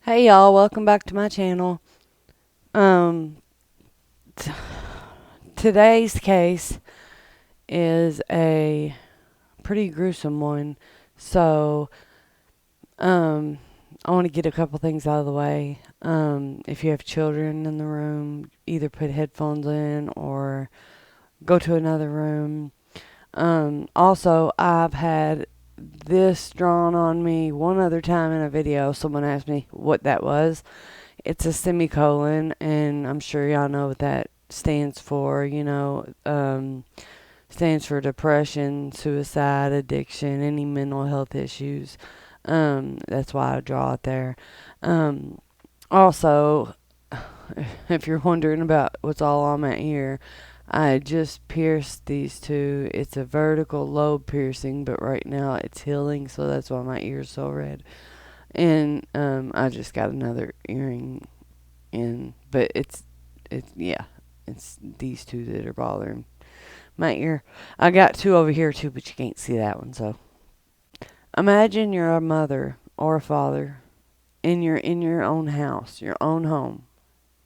Hey y'all, welcome back to my channel. Um, t- Today's case is a pretty gruesome one. So, um, I want to get a couple things out of the way. If you have children in the room, either put headphones in or go to another room. Also, I've had this drawn on me one other time in a video. Someone asked me what that was. It's a semicolon, and I'm sure y'all know what that stands for. Stands for depression, suicide, addiction, any mental health issues. That's why I draw it there. Also, if you're wondering about what's all on my ear, I just pierced these two. It's a vertical lobe piercing, but right now it's healing, so that's why my ear's so red. And I just got another earring in, but it's these two that are bothering my ear. I got two over here too, but you can't see that one. So imagine you're a mother or a father, and you're in your own house, your own home,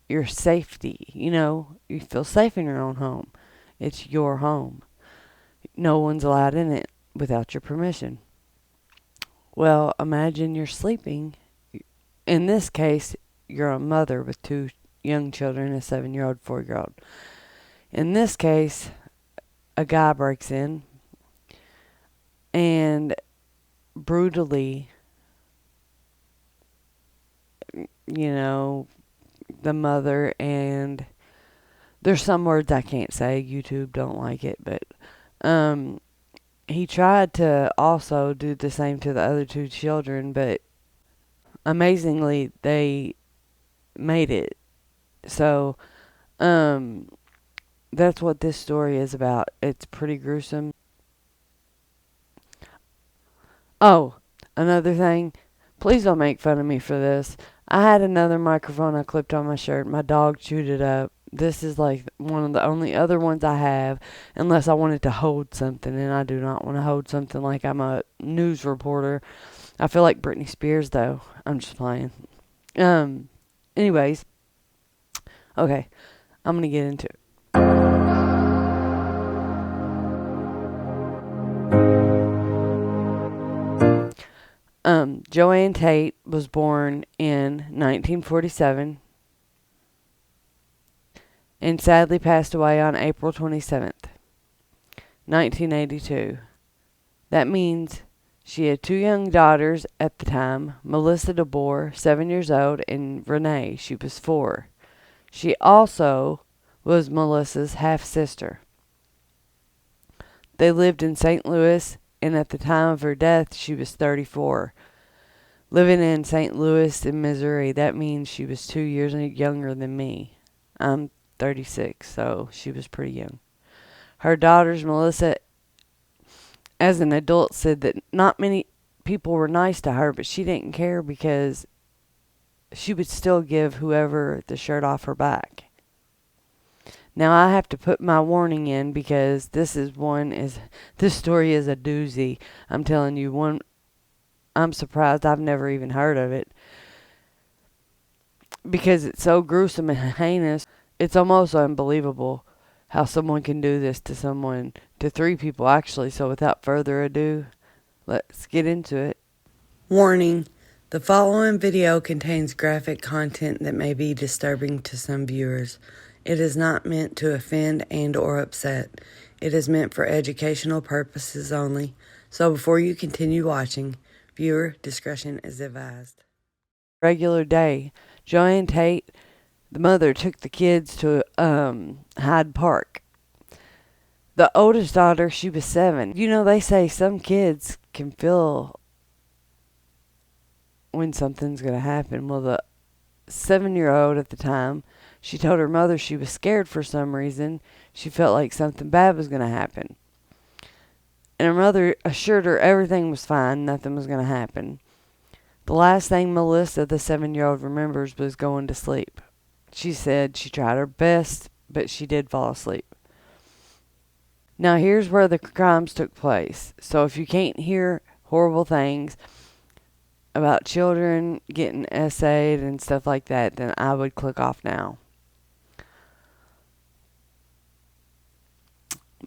your safety. You feel safe in your own home. It's your home. No one's allowed in it without your permission. Well, imagine you're sleeping. In this case, you're a mother with two young children, a 7-year-old, 4-year-old. In this case, a guy breaks in and brutally, the mother, and there's some words I can't say. YouTube don't like it, but he tried to also do the same to the other two children, but amazingly, they made it. So, that's what this story is about. It's pretty gruesome. Oh, another thing. Please don't make fun of me for this. I had another microphone I clipped on my shirt. My dog chewed it up. This is like one of the only other ones I have, unless I wanted to hold something, and I do not want to hold something like I'm a news reporter. I feel like Britney Spears, though. I'm just playing. Anyways, okay, I'm gonna get into it. Joann Tate was born in 1947 and sadly passed away on April 27th, 1982. That means she had two young daughters at the time, Melissa DeBoer, 7 years old, and Renee, she was 4. She also was Melissa's half-sister. They lived in St. Louis, and at the time of her death, she was 34. Living in St. Louis in Missouri, that means she was 2 years younger than me. I'm 36, so she was pretty young. Her daughters, Melissa, as an adult, said that not many people were nice to her, but she didn't care because she would still give whoever the shirt off her back. Now I have to put my warning in because this story is a doozy. I'm telling you, I'm surprised I've never even heard of it because it's so gruesome and heinous. It's almost unbelievable how someone can do this to 3 people actually. So without further ado, let's get into it. Warning: the following video contains graphic content that may be disturbing to some viewers. It is not meant to offend and or upset. It is meant for educational purposes only. So before you continue watching, viewer discretion is advised. Regular day. Joann Tate, the mother, took the kids to Hyde Park. The oldest daughter, she was 7. They say some kids can feel when something's going to happen. Well, the 7-year-old at the time, she told her mother she was scared for some reason. She felt like something bad was going to happen. And her mother assured her everything was fine, nothing was going to happen. The last thing Melissa, the 7-year-old, remembers was going to sleep. She said she tried her best, but she did fall asleep. Now here's where the crimes took place. So if you can't hear horrible things, about children getting essayed and stuff like that, then I would click off now.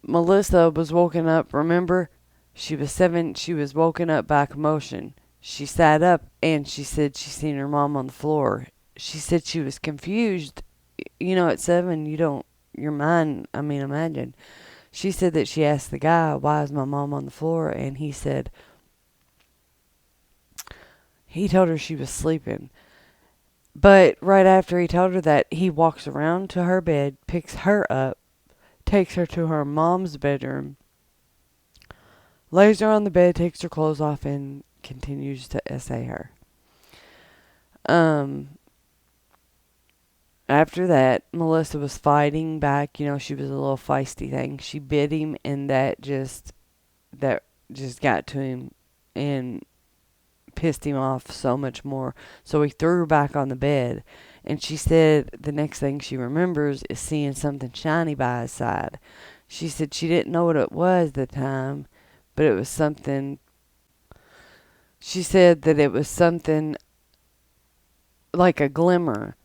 Melissa was woken up, remember? She was 7. She was woken up by commotion. She sat up and she said she seen her mom on the floor. She said she was confused. At 7, your mind, imagine. She said that she asked the guy, "Why is my mom on the floor?" And he told her she was sleeping. But right after he told her that, he walks around to her bed, picks her up, takes her to her mom's bedroom, lays her on the bed, takes her clothes off, and continues to essay her. After that, Melissa was fighting back. She was a little feisty thing. She bit him, and that just got to him and pissed him off so much more. So he threw her back on the bed. And she said the next thing she remembers is seeing something shiny by his side. She said she didn't know what it was at the time, but it was something. She said that it was something like a glimmer,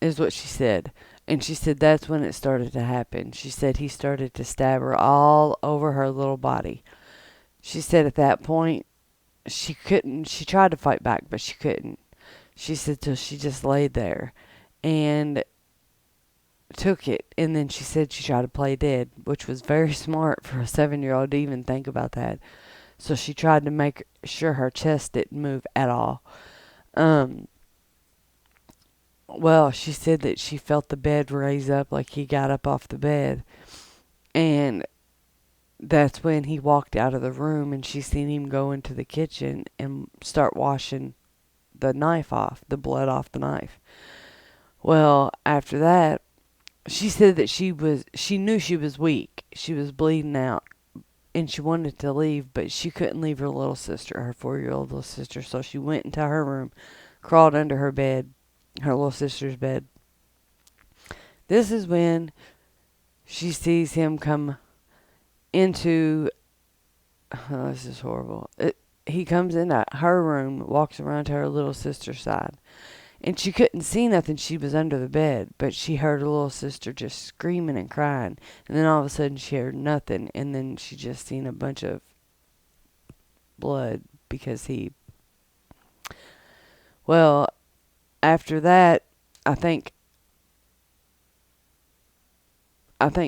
is what she said. And she said that's when it started to happen. She said he started to stab her all over her little body. She said at that point, she couldn't, she tried to fight back, but she couldn't. She said till she just laid there and took it. And then she said she tried to play dead, which was very smart for a 7-year-old to even think about that. So she tried to make sure her chest didn't move at all. Well, she said that she felt the bed raise up like he got up off the bed. And that's when he walked out of the room, and she seen him go into the kitchen and start washing the knife off, the blood off the knife. Well, after that, she said that she knew she was weak. She was bleeding out, and she wanted to leave, but she couldn't leave her little sister, her 4-year-old little sister. So she went into her room, crawled under her bed, her little sister's bed. This is when she sees him come into, oh, this is horrible. He comes into her room, walks around to her little sister's side. And she couldn't see nothing. She was under the bed. But she heard her little sister just screaming and crying. And then all of a sudden she heard nothing. And then she just seen a bunch of blood because well, after that, I think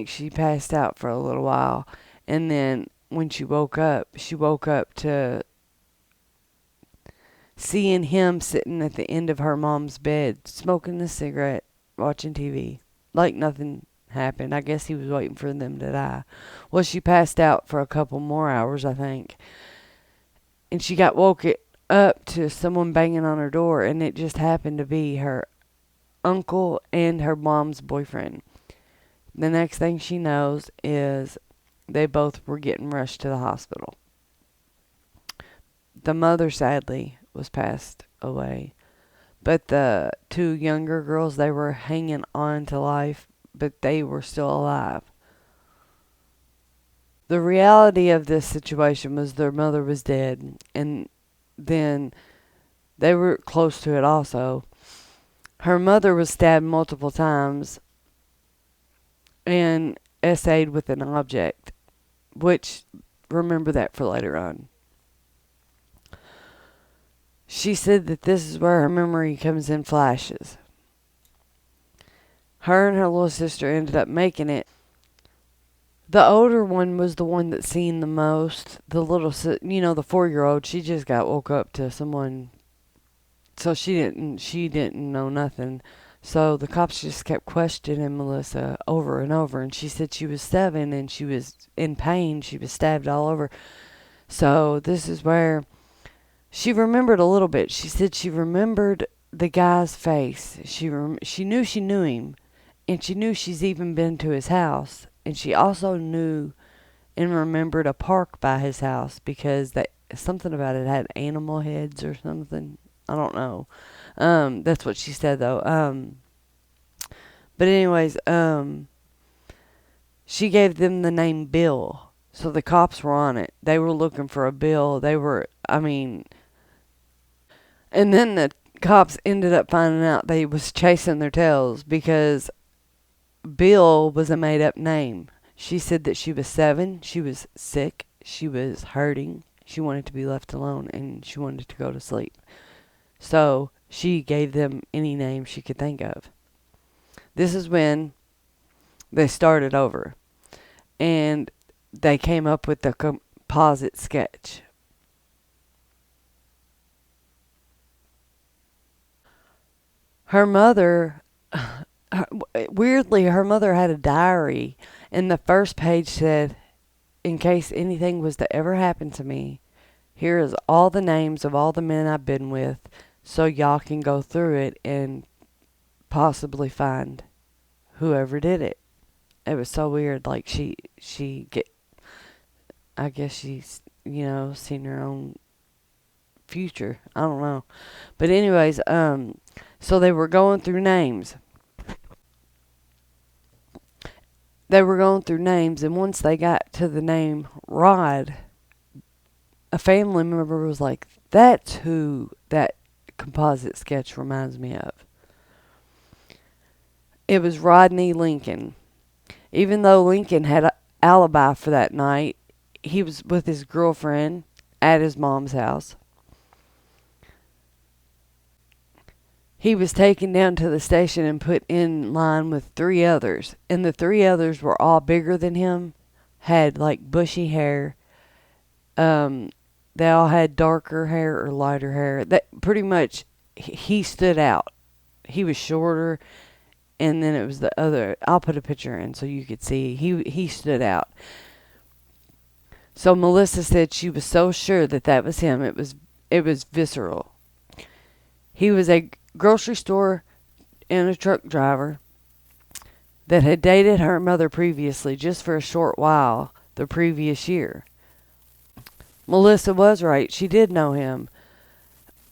she passed out for a little while. And then when she woke up to seeing him sitting at the end of her mom's bed, smoking a cigarette, watching TV, like nothing happened. I guess he was waiting for them to die. Well, she passed out for a couple more hours, I think. And she got woke up to someone banging on her door, and it just happened to be her uncle and her mom's boyfriend. The next thing she knows is they both were getting rushed to the hospital. The mother, sadly, was passed away. But the 2 younger girls, they were hanging on to life, but they were still alive. The reality of this situation was their mother was dead, and then they were close to it also. Her mother was stabbed multiple times and essayed with an object, which, remember that for later on. She said that this is where her memory comes in flashes. Her and her little sister ended up making it. The older one was the one that seen the most. The little, the 4-year-old, she just got woke up to someone. So she didn't know nothing. So the cops just kept questioning Melissa over and over. And she said she was 7 and she was in pain. She was stabbed all over. So this is where she remembered a little bit. She said she remembered the guy's face. She knew she knew him. And she knew she's even been to his house. And she also knew and remembered a park by his house because something about it had animal heads or something. I don't know. That's what she said though. But anyways, she gave them the name Bill. So the cops were on it. They were looking for a Bill. And then the cops ended up finding out they was chasing their tails because Bill was a made-up name. She said that she was 7, she was sick, she was hurting, she wanted to be left alone, and she wanted to go to sleep. So she gave them any name she could think of. This is when they started over, and they came up with the composite sketch. Her mother, weirdly, her mother had a diary, and the first page said, in case anything was to ever happen to me, here is all the names of all the men I've been with, so y'all can go through it and possibly find whoever did it. It was so weird. Like I guess she's, seen her own future. I don't know. But anyways, so they were going through names. And once they got to the name Rod, a family member was like, that's who that composite sketch reminds me of. It was Rodney Lincoln. Even though Lincoln had an alibi for that night, he was with his girlfriend at his mom's house. He was taken down to the station and put in line with 3 others. And the 3 others were all bigger than him, had like bushy hair. They all had darker hair or lighter hair. That pretty much, he stood out. He was shorter, and then it was the other. I'll put a picture in so you could see. He stood out. So Melissa said she was so sure that was him. It was visceral. He was a grocery store and a truck driver that had dated her mother previously, just for a short while the previous year. Melissa was right. She did know him.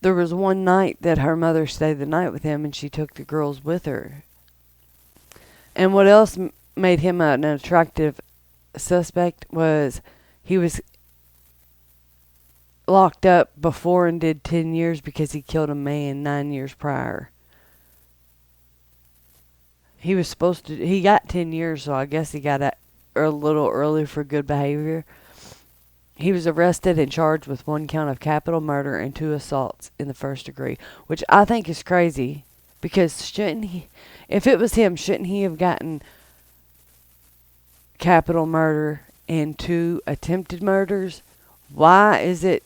There was one night that her mother stayed the night with him, and she took the girls with her. And what else made him an attractive suspect was he was locked up before and did 10 years because he killed a man 9 years prior. He got 10 years, so I guess he got a little early for good behavior. He was arrested and charged with 1 count of capital murder and 2 assaults in the first degree, which I think is crazy, because if it was him, shouldn't he have gotten capital murder and 2 attempted murders? Why is it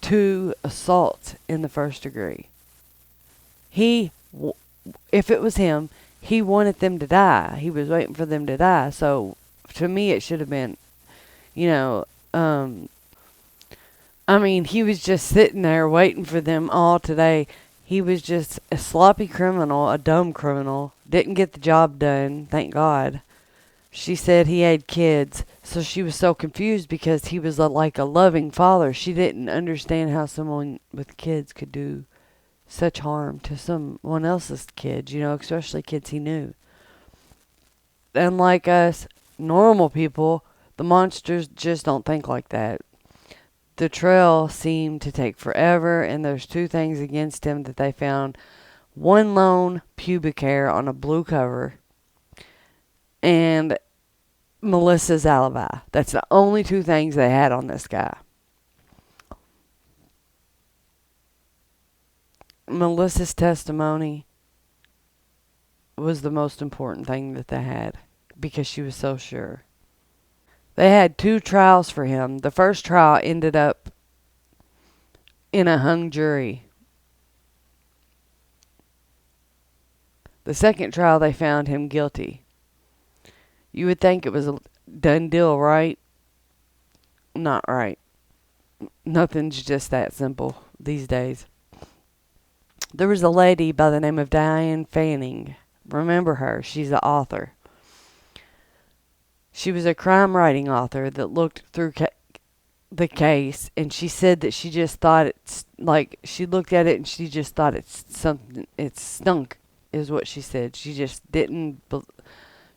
2 assaults in the first degree? If it was him, he wanted them to die. He was waiting for them to die. So to me, it should have been, he was just sitting there waiting for them all today. He was just a sloppy criminal, a dumb criminal. Didn't get the job done, thank God. She said he had kids, so she was so confused because he was like a loving father. She didn't understand how someone with kids could do such harm to someone else's kids, especially kids he knew. And like us, normal people, the monsters just don't think like that. The trail seemed to take forever, and there's 2 things against him that they found. 1 lone pubic hair on a blue cover, and Melissa's alibi. That's the only 2 things they had on this guy. Melissa's testimony was the most important thing that they had, because she was so sure. They had 2 trials for him. The first trial ended up in a hung jury. The second trial, they found him guilty. You would think it was a done deal, right? Not right. Nothing's just that simple these days. There was a lady by the name of Diane Fanning. Remember her? She's the author. She was a crime writing author that looked through the case, and she said that she just thought she looked at it and she just thought it stunk, is what she said. She just didn't.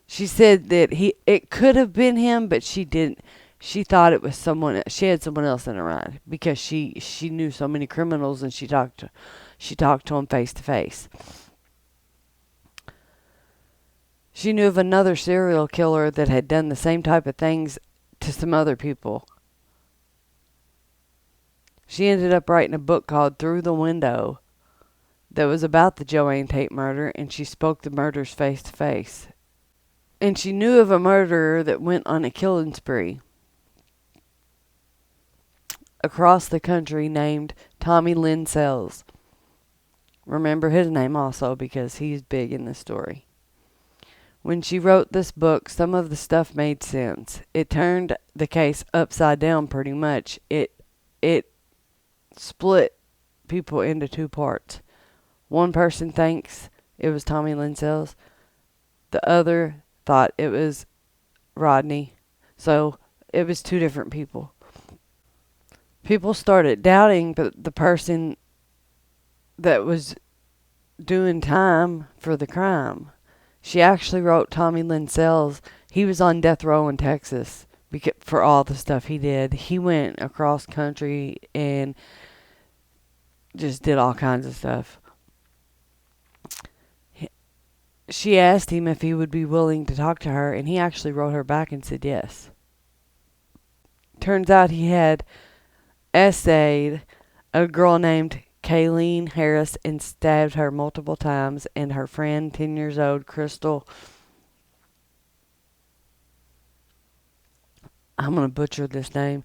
She said that it could have been him, but she didn't. She thought it was someone. She had someone else in her mind because she knew so many criminals, and she talked to them face to face. She knew of another serial killer that had done the same type of things to some other people. She ended up writing a book called Through the Window that was about the Joann Tate murder, and she spoke the murders face to face. And she knew of a murderer that went on a killing spree across the country named Tommy Lynn Sells. Remember his name also because he's big in the story. When she wrote this book, some of the stuff made sense. It turned the case upside down pretty much. It split people into two parts. One person thinks it was Tommy Lynn Sells. The other thought it was Rodney. So it was two different people. People started doubting the person that was doing time for the crime. She actually wrote Tommy Lynn Sells. He was on death row in Texas for all the stuff he did. He went across country and just did all kinds of stuff. She asked him if he would be willing to talk to her, and he actually wrote her back and said yes. Turns out he had essayed a girl named Kayleen Harris and stabbed her multiple times, and her friend, 10 years old, Crystal, I'm going to butcher this name,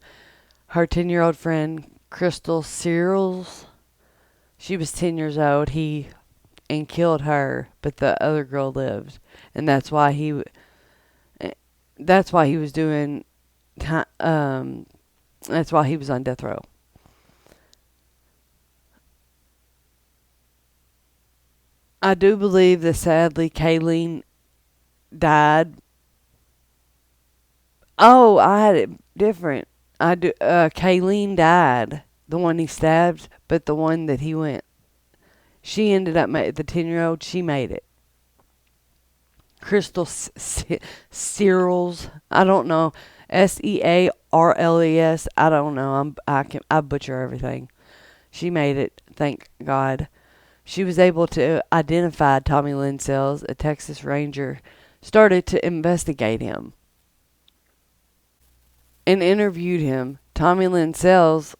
her 10-year-old friend, Crystal Searles, she was 10 years old, and killed her, but the other girl lived, and that's why he was doing, that's why he was on death row. I do believe that sadly Kayleen died. Oh, I had it different. Kayleen died, the one he stabbed, but the one that he went. She ended up, the 10-year-old, she made it. Crystal Searles, I don't know, Searles, I don't know, I butcher everything. She made it, thank God. She was able to identify Tommy Lynn Sells. A Texas Ranger started to investigate him and interviewed him. Tommy Lynn Sells,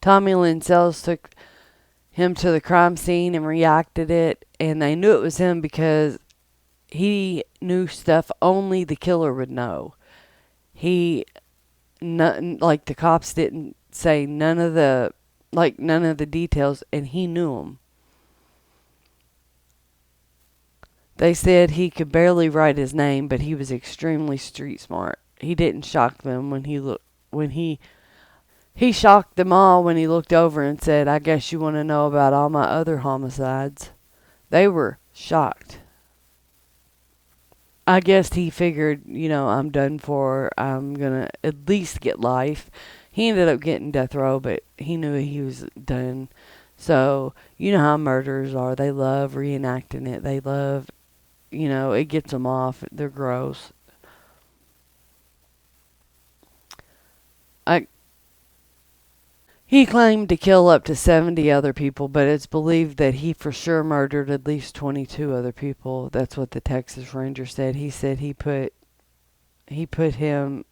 Tommy Lynn Sells took him to the crime scene and reacted it, and they knew it was him because he knew stuff only the killer would know. Like the cops didn't say none of the details, and he knew them. They said he could barely write his name, but he was extremely street smart. He didn't shock them he shocked them all when he looked over and said, "I guess you want to know about all my other homicides." They were shocked. I guess he figured, I'm done for. I'm going to at least get life. He ended up getting death row, but he knew he was done. So, you know how murderers are. They love reenacting it. They love, it gets them off. They're gross. He claimed to kill up to 70 other people, but it's believed that he for sure murdered at least 22 other people. That's what the Texas Ranger said. He said he put him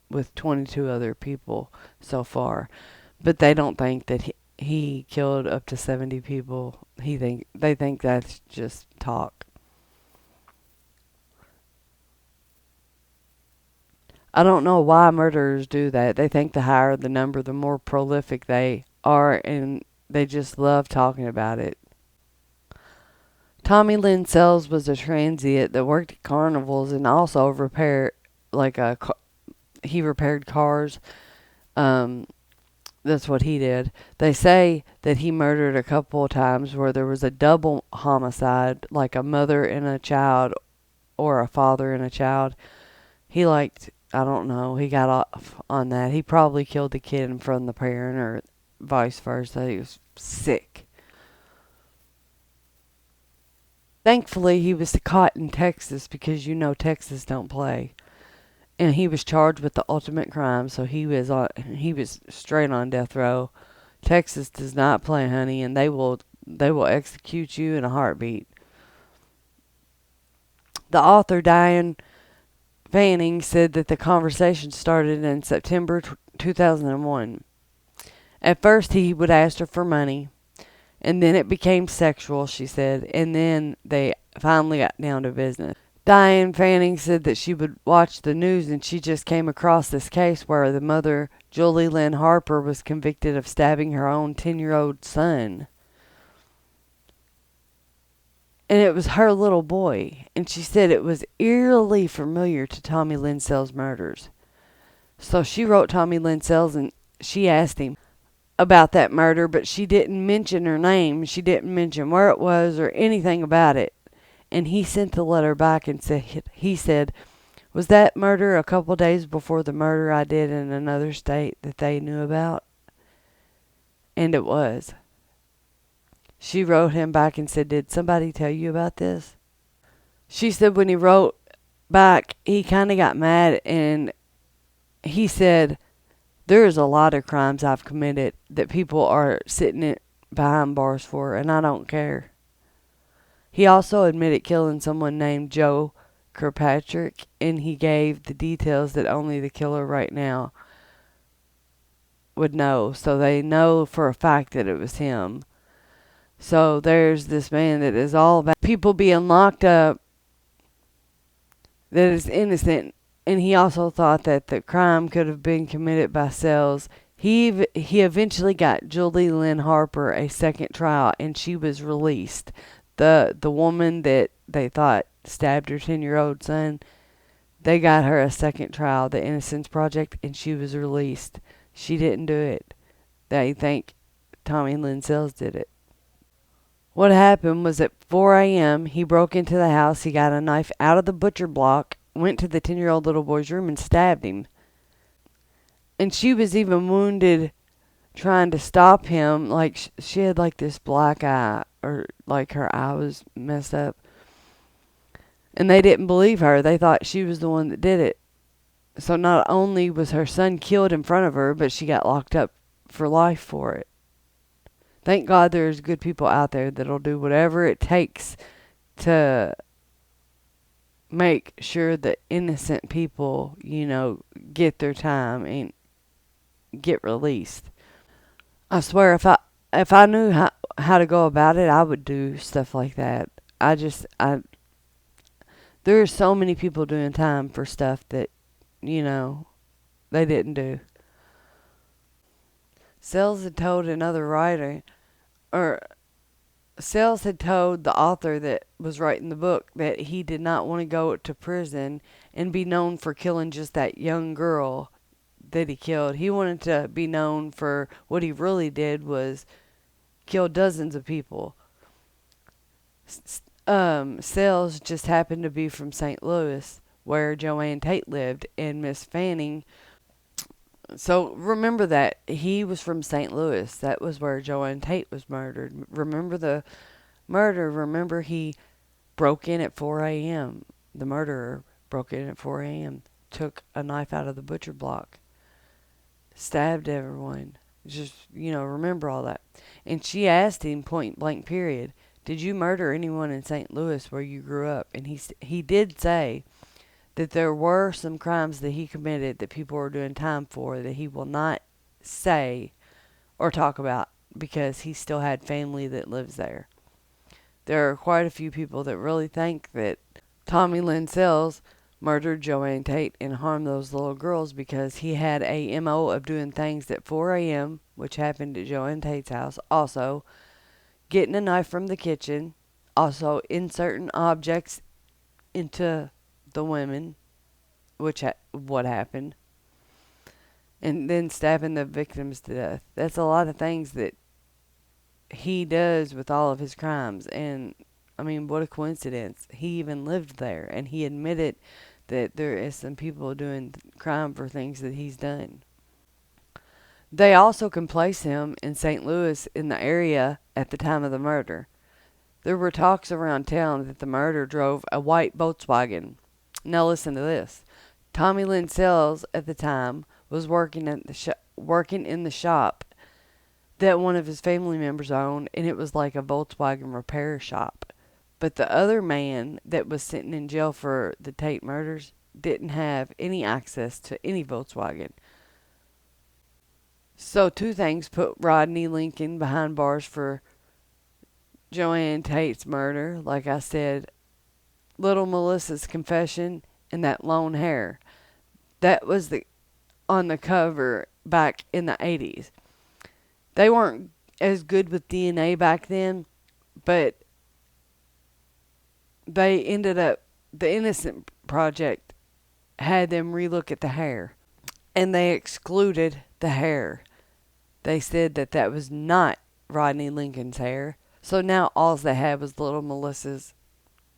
with 22 other people so far, but they don't think that he killed up to 70 people. They think that's just talk. I don't know why murderers do that. They think the higher the number, the more prolific they are, and they just love talking about it. Tommy Lynn Sells was a transient that worked at carnivals and also he repaired cars. That's what he did. They say that he murdered a couple of times where there was a double homicide, like a mother and a child or a father and a child. I don't know, he got off on that. He probably killed the kid in front of the parent or vice versa. He was sick. Thankfully, he was caught in Texas because Texas don't play. And he was charged with the ultimate crime, so he was straight on death row. Texas does not play, honey, and they will execute you in a heartbeat. The author Diane Fanning said that the conversation started in September 2001. At first, he would ask her for money, and then it became sexual, she said, and then they finally got down to business. Diane Fanning said that she would watch the news and she just came across this case where the mother, Julie Lynn Harper, was convicted of stabbing her own 10-year-old son. And it was her little boy. And she said it was eerily familiar to Tommy Lindsay's murders. So she wrote Tommy Lindsay and she asked him about that murder, but she didn't mention her name. She didn't mention where it was or anything about it. And he sent the letter back and he said, was that murder a couple days before the murder I did in another state that they knew about? And it was. She wrote him back and said, did somebody tell you about this? She said when he wrote back, he kind of got mad and he said, there's a lot of crimes I've committed that people are sitting behind bars for, and I don't care. He also admitted killing someone named Joe Kirkpatrick, and he gave the details that only the killer right now would know. So they know for a fact that it was him. So there's this man that is all about people being locked up that is innocent. And he also thought that the crime could have been committed by Sells. He eventually got Julie Lynn Harper a second trial, and she was released. The woman that they thought stabbed her 10-year-old son, they got her a second trial, the Innocence Project, and she was released. She didn't do it. They think Tommy Lynn Sells did it. What happened was at 4 a.m., he broke into the house, he got a knife out of the butcher block, went to the 10-year-old little boy's room and stabbed him. And she was even wounded trying to stop him. Like, she had like this black eye, or like her eye was messed up. And they didn't believe her. They thought she was the one that did it. So not only was her son killed in front of her, but she got locked up for life for it. Thank God there's good people out there that'll do whatever it takes to make sure that innocent people, get their time and get released. I swear if I knew how to go about it, I would do stuff like that. There are so many people doing time for stuff that, they didn't do. Sells had told another writer, or Sells had told the author that was writing the book that he did not want to go to prison and be known for killing just that young girl that he killed. He wanted to be known for what he really did was kill dozens of people. Sells just happened to be from St. Louis, where Joann Tate lived, and Miss Fanning. So remember that he was from St. Louis. That was where Joann Tate was murdered. Remember the murder. Remember he broke in at 4 a.m. The murderer broke in at 4 a.m. Took a knife out of the butcher block. Stabbed everyone. Just, remember all that. And she asked him point blank period, did you murder anyone in St. Louis where you grew up? And he did say that there were some crimes that he committed that people were doing time for that he will not say or talk about because he still had family that lives there. There are quite a few people that really think that Tommy Lynn Sells murdered Joann Tate and harmed those little girls because he had a MO of doing things at 4 a.m., which happened at Joann Tate's house. Also, getting a knife from the kitchen. Also, inserting objects into the women, which what happened. And then stabbing the victims to death. That's a lot of things that he does with all of his crimes. And, what a coincidence. He even lived there, and he admitted that there is some people doing crime for things that he's done. They also can place him in St. Louis in the area at the time of the murder. There were talks around town that the murderer drove a white Volkswagen. Now listen to this. Tommy Lynn Sells at the time was working in the shop that one of his family members owned, and it was like a Volkswagen repair shop. But the other man that was sitting in jail for the Tate murders didn't have any access to any Volkswagen. So two things put Rodney Lincoln behind bars for Joann Tate's murder. Like I said, little Melissa's confession and that lone hair. That was on the cover back in the 80s. They weren't as good with DNA back then, but they ended up, the Innocent Project had them relook at the hair, and they excluded the hair. They said that that was not Rodney Lincoln's hair. So now all they had was little Melissa's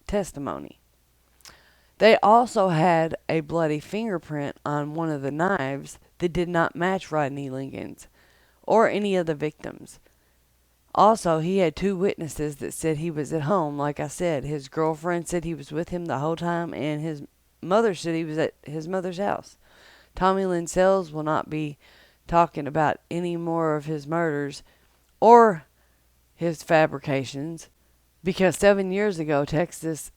testimony. They also had a bloody fingerprint on one of the knives that did not match Rodney Lincoln's or any of the victims. Also, he had two witnesses that said he was at home. Like I said, his girlfriend said he was with him the whole time, and his mother said he was at his mother's house. Tommy Lynn Sells will not be talking about any more of his murders or his fabrications because 7 years ago Texas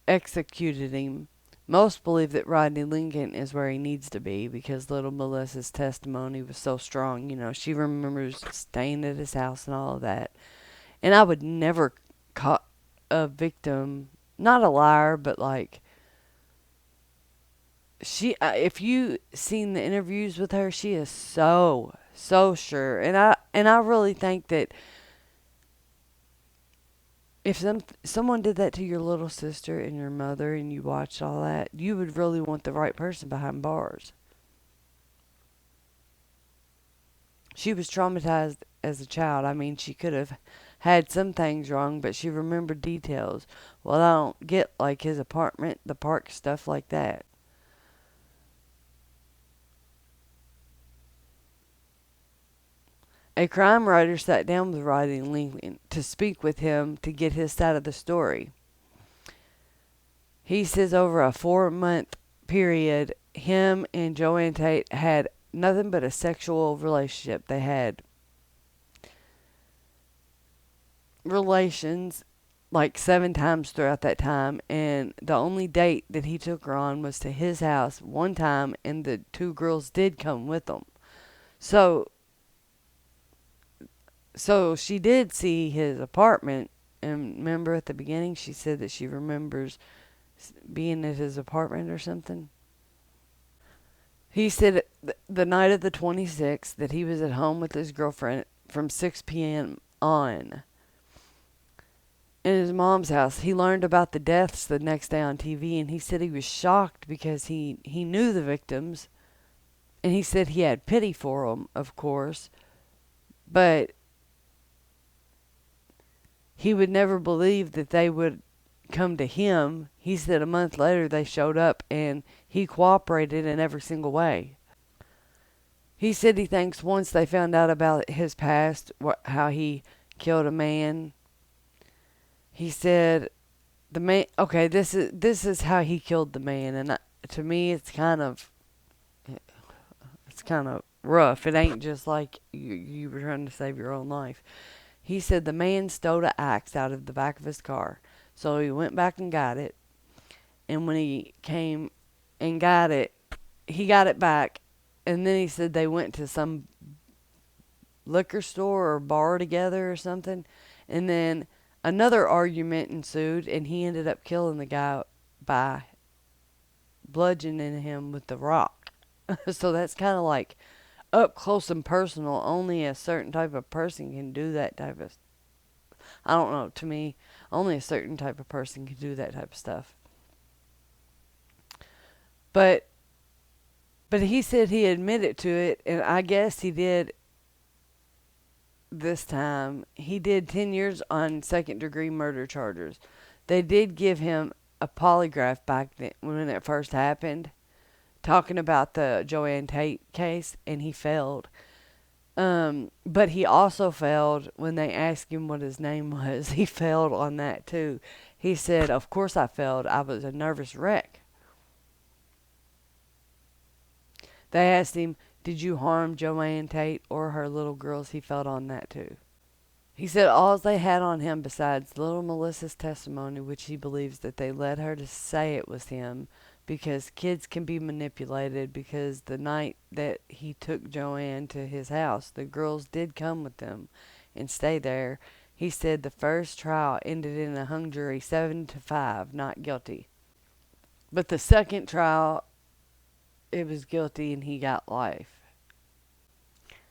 executed him. Most believe that Rodney Lincoln is where he needs to be because little Melissa's testimony was so strong. You know, she remembers staying at his house and all of that. And I would never call a victim, not a liar, but like, if you seen the interviews with her, she is so sure. And I really think that if someone did that to your little sister and your mother and you watched all that, you would really want the right person behind bars. She was traumatized as a child. I mean, she could have had some things wrong, but she remembered details. Well, I don't get like his apartment, the park, stuff like that. A crime writer sat down with Rodney Lincoln to speak with him to get his side of the story. He says over a 4-month period, him and Joann Tate had nothing but a sexual relationship. They had relations like 7 times throughout that time, and the only date that he took her on was to his house one time, and the 2 girls did come with them. So she did see his apartment, and remember at the beginning she said that she remembers being at his apartment or something. He said the night of the 26th that he was at home with his girlfriend from 6 p.m. on. In his mom's house, he learned about the deaths the next day on TV, and he said he was shocked because he knew the victims, and he said he had pity for them, of course, but he would never believe that they would come to him. He said a month later they showed up and he cooperated in every single way. He said he thinks once they found out about his past, how he killed a man, he said the man, okay, this is how he killed the man, and to me it's kind of rough. It ain't just like you were trying to save your own life. He said the man stole an axe out of the back of his car. So he went back and got it. And when he came and got it, he got it back. And then he said they went to some liquor store or bar together or something. And then another argument ensued, and he ended up killing the guy by bludgeoning him with the rock. So that's kind of like up close and personal. Only a certain type of person can do that type of, I don't know, to me, only a certain type of person can do that type of stuff. But he said he admitted to it, and I guess he did this time. He did 10 years on second-degree murder charges. They did give him a polygraph back then when it first happened, talking about the Joann Tate case, and he failed. But he also failed when they asked him what his name was. He failed on that too. He said, "Of course I failed. I was a nervous wreck." They asked him, "Did you harm Joann Tate or her little girls?" He failed on that too. He said all they had on him besides little Melissa's testimony, which he believes that they led her to say it was him, because kids can be manipulated, because the night that he took Joann to his house, the girls did come with them and stay there. He said the first trial ended in a hung jury 7-5, not guilty. But the second trial, it was guilty and he got life.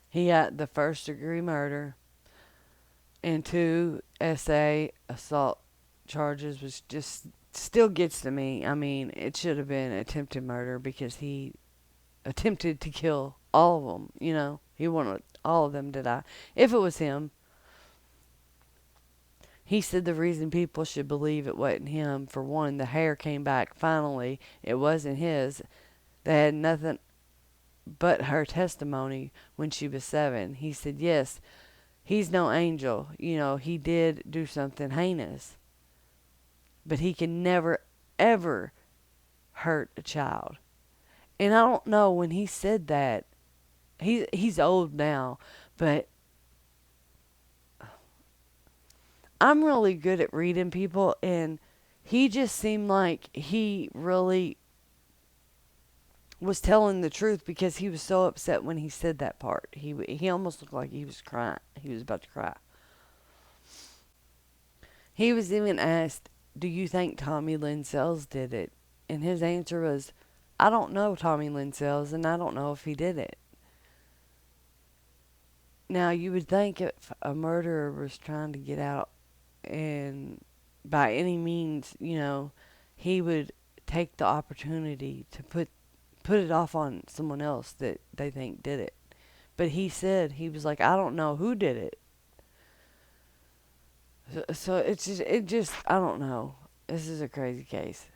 He got the first degree murder and 2 SA assault charges, which just still gets to me. I mean, it should have been attempted murder because he attempted to kill all of them, you know. He wanted all of them to die. If it was him, he said the reason people should believe it wasn't him, for one, the hair came back finally. It wasn't his. They had nothing but her testimony when she was 7. He said, yes, he's no angel. You know, he did do something heinous. But he can never, ever hurt a child. And I don't know, when he said that, he's old now, but I'm really good at reading people, and he just seemed like he really was telling the truth, because he was so upset when he said that part. He almost looked like he was crying. He was about to cry. He was even asked, "Do you think Tommy Lynn Sells did it?" And his answer was, "I don't know Tommy Lynn Sells, and I don't know if he did it." Now, you would think if a murderer was trying to get out, and by any means, you know, he would take the opportunity to put it off on someone else that they think did it. But he said, he was like, "I don't know who did it." So it just, I don't know. This is a crazy case.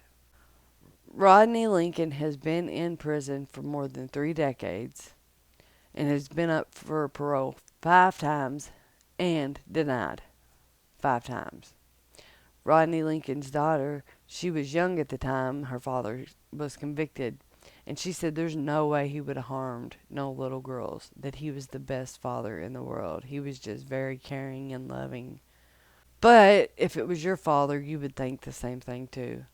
Rodney Lincoln has been in prison for more than 3 decades and has been up for parole 5 times and denied 5 times. Rodney Lincoln's daughter, she was young at the time her father was convicted, and she said there's no way he would have harmed no little girls, that he was the best father in the world. He was just very caring and loving. But if it was your father, you would think the same thing too.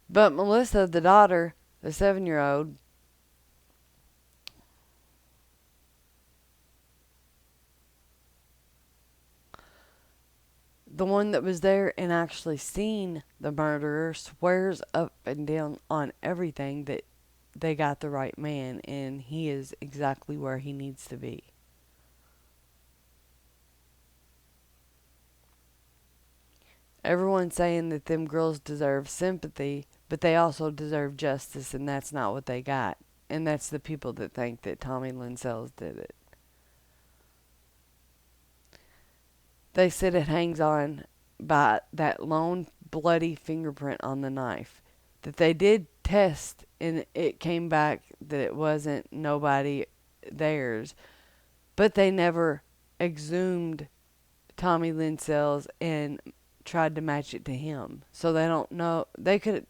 But Melissa, the daughter, the 7-year-old, the one that was there and actually seen the murderer, swears up and down on everything that they got the right man and he is exactly where he needs to be. Everyone's saying that them girls deserve sympathy, but they also deserve justice, and that's not what they got. And that's the people that think that Tommy Lynn Sells did it. They said it hangs on by that lone bloody fingerprint on the knife. That they did test, and it came back that it wasn't nobody theirs. But they never exhumed Tommy Lynn Sells and tried to match it to him. So they don't know. They could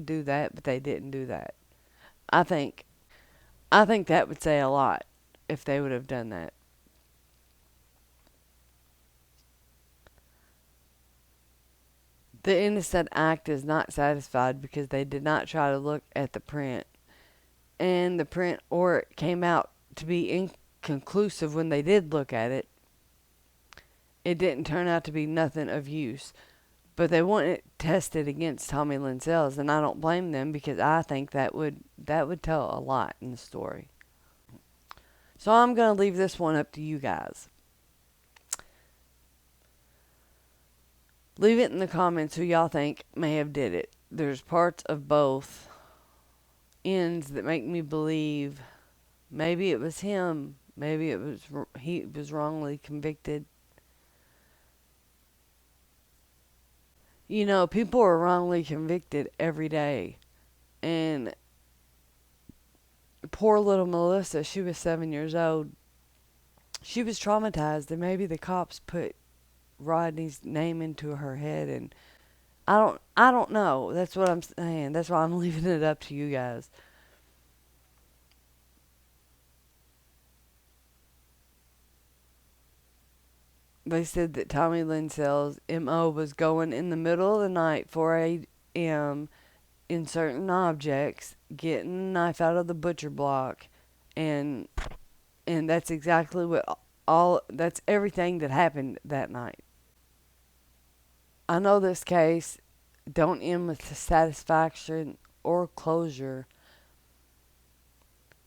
do that, but they didn't do that. I think that would say a lot if they would have done that. The innocent act is not satisfied because they did not try to look at the print. And the print, or it came out to be inconclusive when they did look at it. It didn't turn out to be nothing of use. But they want it tested against Tommy Lynn Sells, and I don't blame them, because I think that would tell a lot in the story. So I'm going to leave this one up to you guys. Leave it in the comments who y'all think may have did it. There's parts of both ends that make me believe maybe it was him. Maybe he was wrongly convicted. You know, people are wrongly convicted every day. And poor little Melissa, she was 7 years old. she was traumatized, and maybe the cops put Rodney's name into her head, and I don't know. That's what I'm saying. That's why I'm leaving it up to you guys. They said that Tommy Lindsay's MO was going in the middle of the night, 4 a.m., in certain objects, getting a knife out of the butcher block, and that's exactly what that's everything that happened that night. I know this case don't end with satisfaction or closure,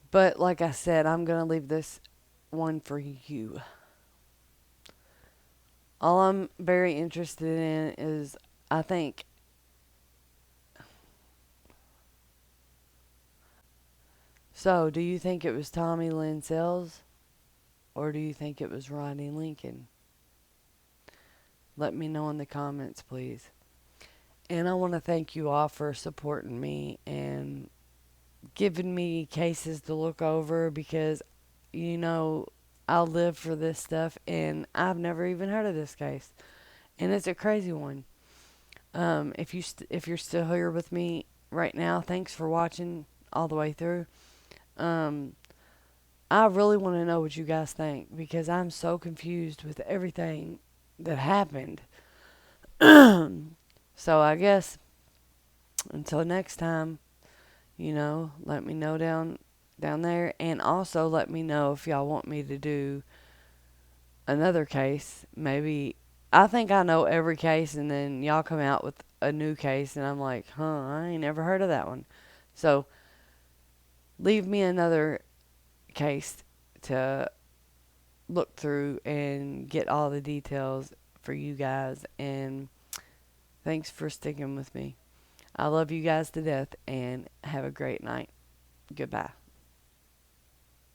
but like I said, I'm going to leave this one for you. All I'm very interested in is, I think, so do you think it was Tommy Lynn Sells, or do you think it was Rodney Lincoln? Let me know in the comments, please. And I want to thank you all for supporting me and giving me cases to look over, because, you know, I live for this stuff, and I've never even heard of this case. And it's a crazy one. If you're still here with me right now, thanks for watching all the way through. Um, I really want to know what you guys think, because I'm so confused with everything that happened. So I guess until next time, let me know down there, and also let me know if y'all want me to do another case. Maybe I think I know every case, and then y'all come out with a new case, and I'm like, I ain't never heard of that one. So leave me another case to look through and get all the details for you guys. And thanks for sticking with me. I love you guys to death, and have a great night. Goodbye.